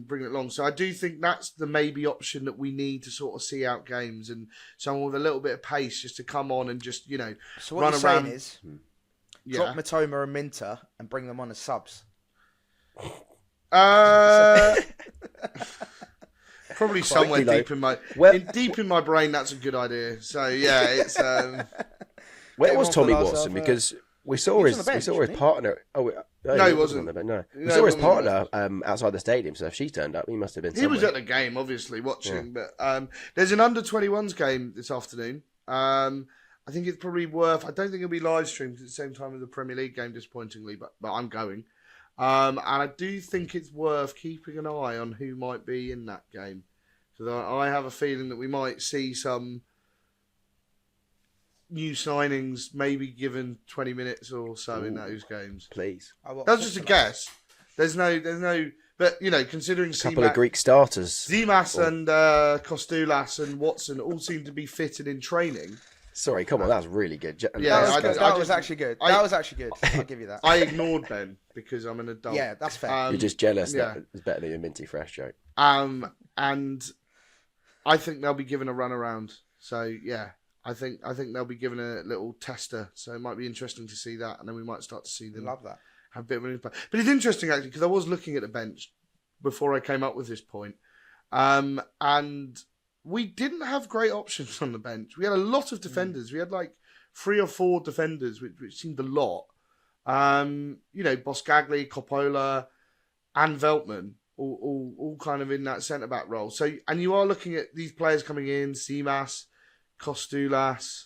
bringing it along. So I do think that's the maybe option that we need to sort of see out games, and someone with a little bit of pace just to come on and just, So what run you're around. saying is, drop Mitoma and Minter and bring them on as subs. Probably somewhere deep in my brain, that's a good idea. So yeah, it's. Where was Tommy Watson? Because we saw his partner. No, he wasn't. We saw his partner outside the stadium. So if she turned up, he must have been. He was at the game, obviously watching. Yeah. But there's an under-21s game this afternoon. I think it's probably worth. I don't think it'll be live streamed at the same time as the Premier League game, disappointingly. But I'm going. And I do think it's worth keeping an eye on who might be in that game. Because I have a feeling that we might see some new signings, maybe given 20 minutes or so in those games. Please. That's just a guess. There's no. But, considering a couple of Greek starters. Zimas and Kostoulas and Watson all seem to be fitted in training. Sorry, come on, that was really good. That was actually good. I'll give you that. I ignored Ben because I'm an adult. Yeah, that's fair. You're just jealous that it's better than your minty fresh joke. And I think they'll be given a run around. So yeah, I think they'll be given a little tester. So it might be interesting to see that, and then we might start to see them. Love that. Have a bit of an impact. But it's interesting actually because I was looking at the bench before I came up with this point, and we didn't have great options on the bench. We had a lot of defenders. We had like 3 or 4 defenders, which seemed a lot. Boscagli, Coppola, and Veltman, all kind of in that centre-back role. So, and you are looking at these players coming in, Zimas, Kostoulas,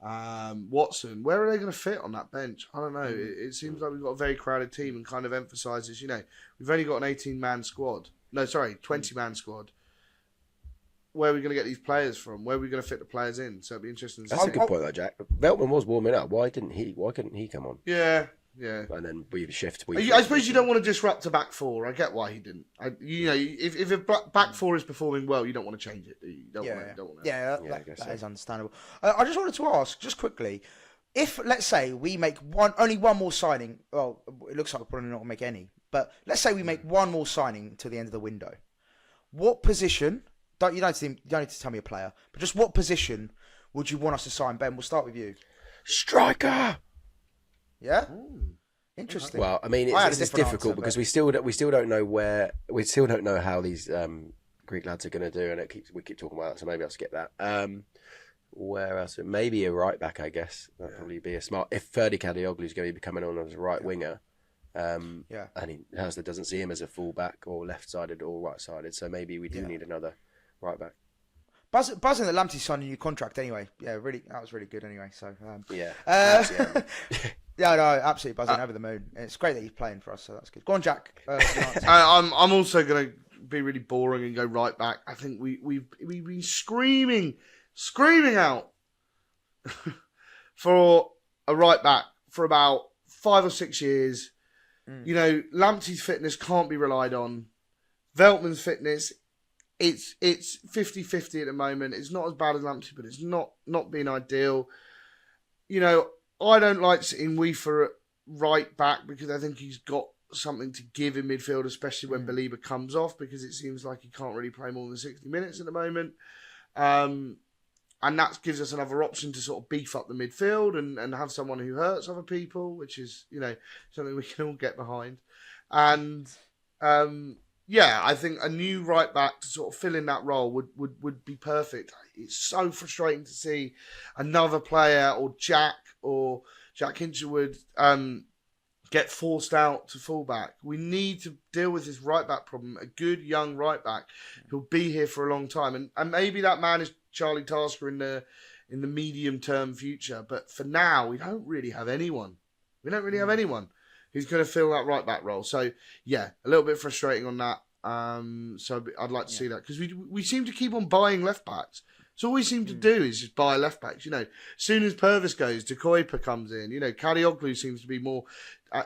Watson. Where are they going to fit on that bench? I don't know. It seems like we've got a very crowded team and kind of emphasises, we've only got an 18-man squad. No, sorry, 20-man squad. Where are we going to get these players from? Where are we going to fit the players in? So it'd be interesting to see. That's a good point, though, Jack. Veltman was warming up. Why couldn't he come on? Yeah. And then we shift. I suppose you don't want to disrupt a back four. I get why he didn't. If a back four is performing well, you don't want to change it. You don't want to. That is understandable. I just wanted to ask, just quickly, if, let's say, we make only one more signing, well, it looks like we're probably not going to make any, but let's say we make one more signing to the end of the window. What position... You don't need to tell me a player, but just what position would you want us to sign? Ben, we'll start with you. Striker. Yeah. Interesting. Well, I mean, it's difficult because we still don't know how these Greek lads are going to do, and we keep talking about that. So maybe I'll skip that. Where else? Maybe a right back, I guess. That'd probably be a smart. If Ferdi Kadioglu is going to be coming on as a right winger. And Hurzeler doesn't see him as a full back or left-sided or right-sided, so maybe we do need another right back. Buzzing that Lamptey signed a new contract anyway. Yeah, really, that was really good anyway. So absolutely buzzing, over the moon. It's great that he's playing for us, so that's good. Go on, Jack. I'm also going to be really boring and go right back. I think we've been screaming out for a right back for about 5 or 6 years. Lamptey's fitness can't be relied on. Veltman's fitness, it's 50-50 at the moment. It's not as bad as Lamptey, but it's not being ideal. I don't like sitting Weaver at right back because I think he's got something to give in midfield, especially when Belieber comes off, because it seems like he can't really play more than 60 minutes at the moment. And that gives us another option to sort of beef up the midfield and have someone who hurts other people, which is, something we can all get behind. And, I think a new right back to sort of fill in that role would be perfect. It's so frustrating to see another player or Jack Hinchelwood get forced out to fullback. We need to deal with this right back problem. A good young right back who'll be here for a long time. And maybe that man is Charlie Tasker in the medium term future. But for now, we don't really have anyone. Who's going to fill that right back role. So yeah, a little bit frustrating on that. So I'd like to see that because we seem to keep on buying left backs. So all we seem to do is just buy left backs. As soon as Purvis goes, De Kuiper comes in. Kadioglu seems to be more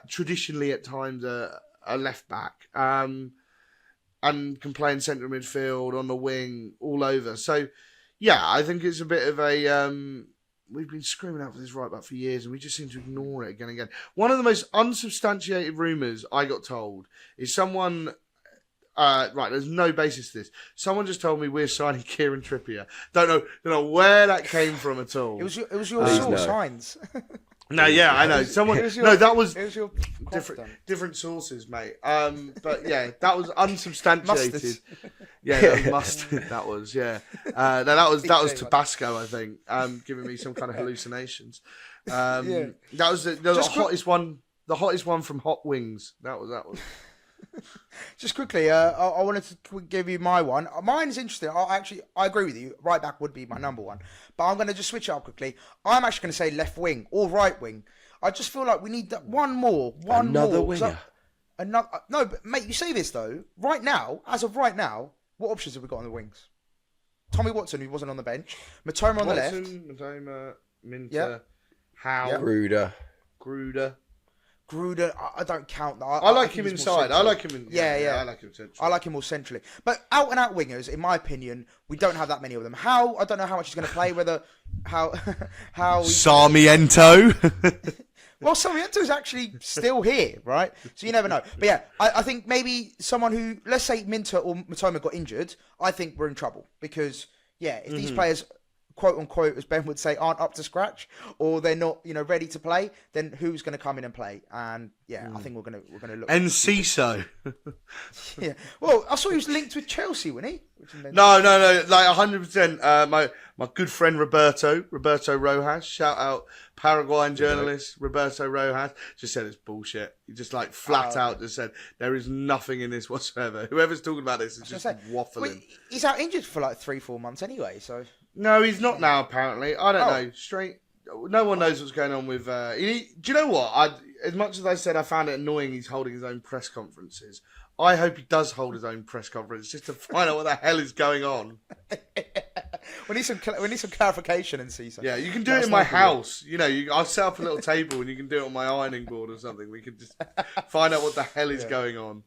traditionally at times a left back, and can play in central midfield, on the wing, all over. So yeah, I think it's a bit of a. We've been screaming out for this right back for years, and we just seem to ignore it again and again. One of the most unsubstantiated rumours I got told is someone. Right, there's no basis to this. Someone just told me we're signing Kieran Trippier. Don't know where that came from at all. It was your source, Hines. No, yeah, I know. Someone. That was different sources, mate. But yeah, that was unsubstantiated. Yeah, that was mustard. That was no, that was Tabasco, I think. Giving me some kind of hallucinations. That was the hottest one. The hottest one from Hot Wings. That was. Just quickly, I wanted to give you my one. Mine is interesting. I agree with you. Right back would be my number one. But I'm going to just switch it up quickly. I'm actually going to say left wing or right wing. I just feel like we need one more. Another winger. No, but mate, you say this though. Right now, as of right now, what options have we got on the wings? Tommy Watson, who wasn't on the bench. Matoma on the left. Matoma, Minter, Howe. Gruder. Gruder, I don't count that. I like him inside. I like him Yeah. I like him centrally. I like him more centrally. But out and out wingers, in my opinion, we don't have that many of them. How? I don't know how much he's going to play. How? Sarmiento. Well, Sarmiento's actually still here, right? So you never know. But yeah, I think maybe someone who, let's say Minter or Matoma got injured, I think we're in trouble because if these players, quote unquote, as Ben would say, aren't up to scratch or they're not, ready to play, then who's going to come in and play? And I think we're going to look. And Ciso. Yeah. Well, I saw he was linked with Chelsea, wasn't he? No, like 100%. My good friend Roberto Rojas, shout out Paraguayan journalist Roberto Rojas, just said it's bullshit. He just like flat out just said there is nothing in this whatsoever. Whoever's talking about this is just waffling. Well, he's out injured for like 3-4 months anyway, so. No, he's not now. Apparently, I don't know. No one knows what's going on with. Do you know what? As much as I said, I found it annoying. He's holding his own press conferences. I hope he does hold his own press conference just to find out what the hell is going on. We need some clarification and see something. Yeah, you can do it in my house. I'll set up a little table and you can do it on my ironing board or something. We can just find out what the hell is going on.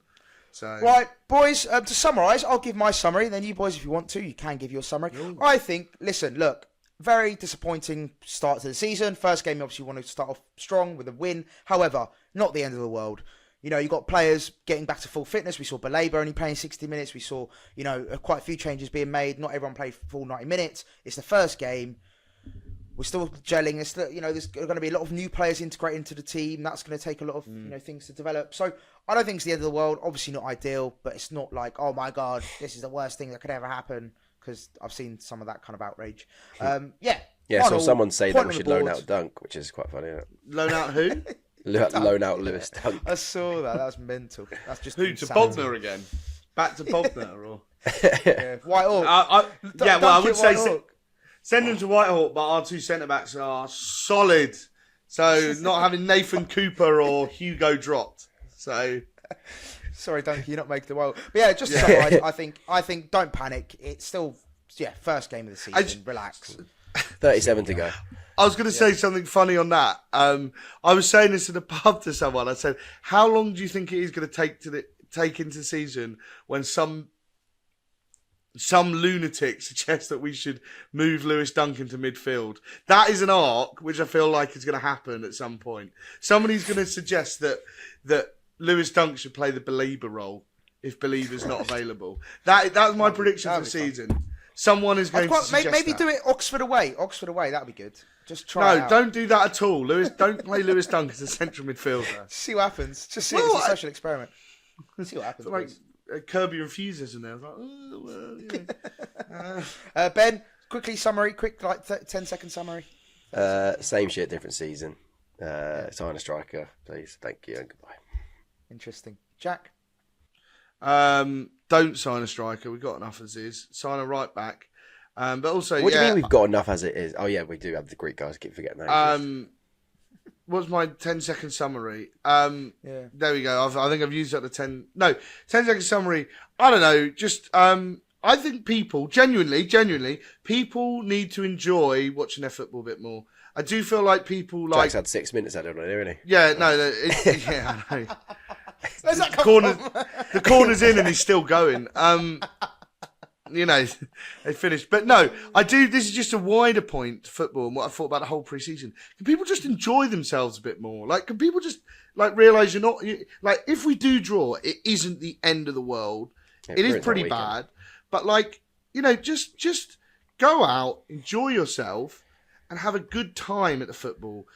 So. Right, boys, to summarise, I'll give my summary. Then you boys, if you want to, you can give your summary. Ooh. I think, look, very disappointing start to the season. First game, obviously, you want to start off strong with a win. However, not the end of the world. You've got players getting back to full fitness. We saw Baleba only playing 60 minutes. We saw, quite a few changes being made. Not everyone played full 90 minutes. It's the first game. We're still gelling. There's going to be a lot of new players integrated into the team. That's going to take a lot of things to develop. So I don't think it's the end of the world. Obviously not ideal, but it's not like, oh my God, this is the worst thing that could ever happen. Because I've seen some of that kind of outrage. So someone say that we should loan out Dunk, which is quite funny, isn't it? Loan out who? Loan out Lewis Dunk. I saw that. That's mental. That's just who, to Bogner again? Back to Bogner or? Whitehawk. I would say send him to Whitehawk, but our two centre-backs are solid. So not having Nathan Cooper or Hugo dropped. So... Sorry, Duncan, you're not making the world. But yeah, just to summarise, I think don't panic. It's still, first game of the season. Relax. 37 to go. I was going to say something funny on that. I was saying this in the pub to someone. I said, how long do you think it is going to take into the season when some lunatic suggests that we should move Lewis Dunk into midfield? That is an arc which I feel like is going to happen at some point. Somebody's going to suggest that Lewis Dunk should play the Belieber role if Belieber's not available. That's my prediction for the season. Someone is going to suggest maybe that. Do it Oxford away. That'd be good. Just try it out. Don't do that at all. Don't play Lewis Dunk as a central midfielder. See what happens. Just see it as a social experiment. See what happens. Like curb your enthusiasm there. I was like, Ben, quickly summary. Quick, 10-second summary. Same shit, different season. Sign a striker, please. Thank you and goodbye. Interesting. Jack? Don't sign a striker. We've got enough as is. Sign a right back. But also, what do you mean we've got enough as it is? Oh yeah, we do have the Greek guys. I keep forgetting that. What's my 10-second summary? There we go. I think I've used up the 10. No, 10-second summary. I don't know. Just I think people genuinely, people need to enjoy watching their football a bit more. I do feel like people Jack's had 6 minutes. I don't know, didn't he? Yeah, no, yeah, I know. Where's that come from? The corner's in and he's still going. they finished. But no, I do. This is just a wider point to football and what I thought about the whole pre-season. Can people just enjoy themselves a bit more? Like, can people just realise you're not like, if we do draw, it isn't the end of the world. It is pretty bad, but just go out, enjoy yourself, and have a good time at the football.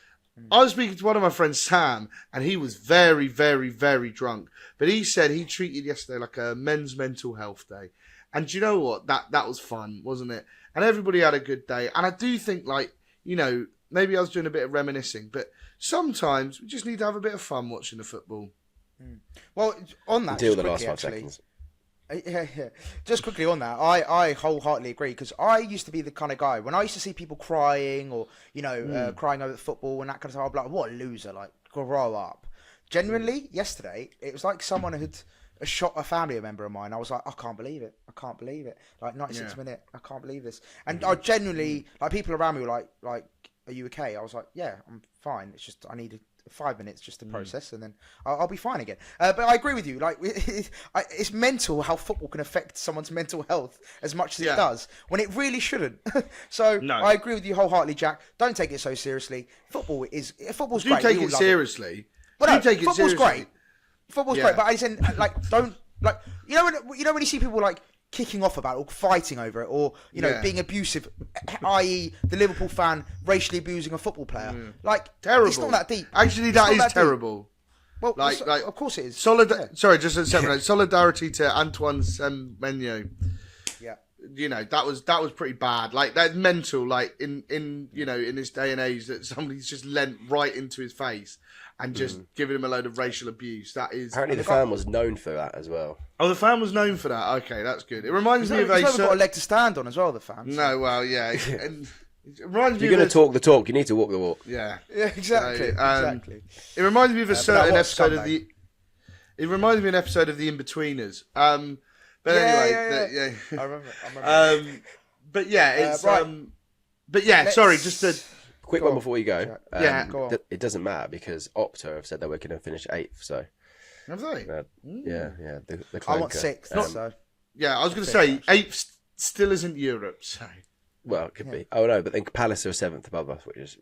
I was speaking to one of my friends, Sam, and he was very, very, very drunk. But he said he treated yesterday like a men's mental health day. And do you know what? That was fun, wasn't it? And everybody had a good day. And I do think, maybe I was doing a bit of reminiscing, but sometimes we just need to have a bit of fun watching the football. Well, on that, Until the last 5 seconds. Yeah. Just quickly on that, I wholeheartedly agree, because I used to be the kind of guy, when I used to see people crying or, crying over the football and that kind of stuff, I'd be like, what a loser, like, grow up. Genuinely, yesterday, it was like someone had shot a family member of mine. I was like, I can't believe it. Like, 96 minute, I can't believe this. And I genuinely, like, people around me were like, are you okay? I was like, yeah, I'm fine. It's just, I need 5 minutes just to process, and then I'll be fine again. But I agree with you. Like, it's mental how football can affect someone's mental health as much as it does, when it really shouldn't. So no. I agree with you wholeheartedly, Jack. Don't take it so seriously. Football's great. Do take it seriously. Well, no, football's great. Football's great, but I said, like, don't, like, you know when you see people like kicking off about it or fighting over it, or being abusive, i.e. the Liverpool fan racially abusing a football player. Like, terrible. It's not that deep. Actually, that is terrible. Well, like, of course it is. Sorry, just a second. Solidarity to Antoine Semenyo. Yeah. That was pretty bad. Like, that's mental. Like, in this day and age, that somebody's just leant right into his face and just giving him a load of racial abuse. That is... Apparently the fan was known for that as well. Oh, the fan was known for that? Okay, that's good. It reminds me of a... He's never got a leg to stand on as well, the fan. No, well, yeah. And it reminds me, if you're going to talk the talk, you need to walk the walk. Yeah. Yeah, exactly. Exactly. It reminds me of a certain episode of the... It reminds me of an episode of The Inbetweeners. But anyway... Yeah. I remember. But yeah, it's... Right. But yeah, sorry, just to... Quick one before you go. Go on. It doesn't matter because Opta have said that we're going to finish 8th. So have they? Yeah. The I want 6th. So yeah, I was going to say 8th still isn't Europe. So well, it could be. Oh no, but then Palace are 7th above us, which is.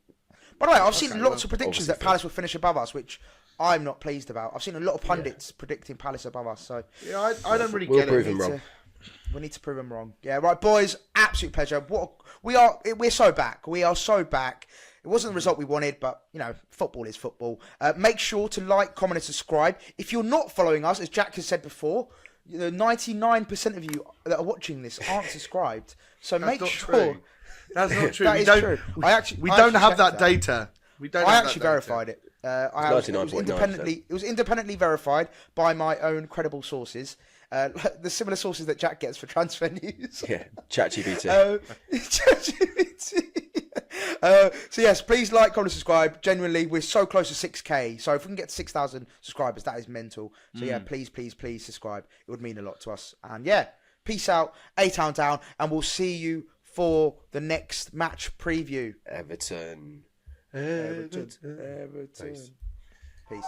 By the way, I've seen lots of predictions that Palace will finish above us, which I'm not pleased about. I've seen a lot of pundits predicting Palace above us. So yeah, I don't really we'll get prove it. them wrong. We need to prove them wrong. Yeah, right, boys. Absolute pleasure. We're so back. We are so back. It wasn't the result we wanted, but, football is football. Make sure to like, comment, and subscribe. If you're not following us, as Jack has said before, 99% of you that are watching this aren't subscribed. So make sure. That's not true. That is true. We don't have that data. I actually verified it. It was independently verified by my own credible sources. The similar sources that Jack gets for transfer news. Yeah, ChatGPT. ChatGPT. So yes, please like, comment, and subscribe. Genuinely, we're so close to 6k. So if we can get to 6,000 subscribers, that is mental. So yeah, please subscribe. It would mean a lot to us. And yeah, peace out. A-Town down, and we'll see you for the next match preview. Everton. Peace.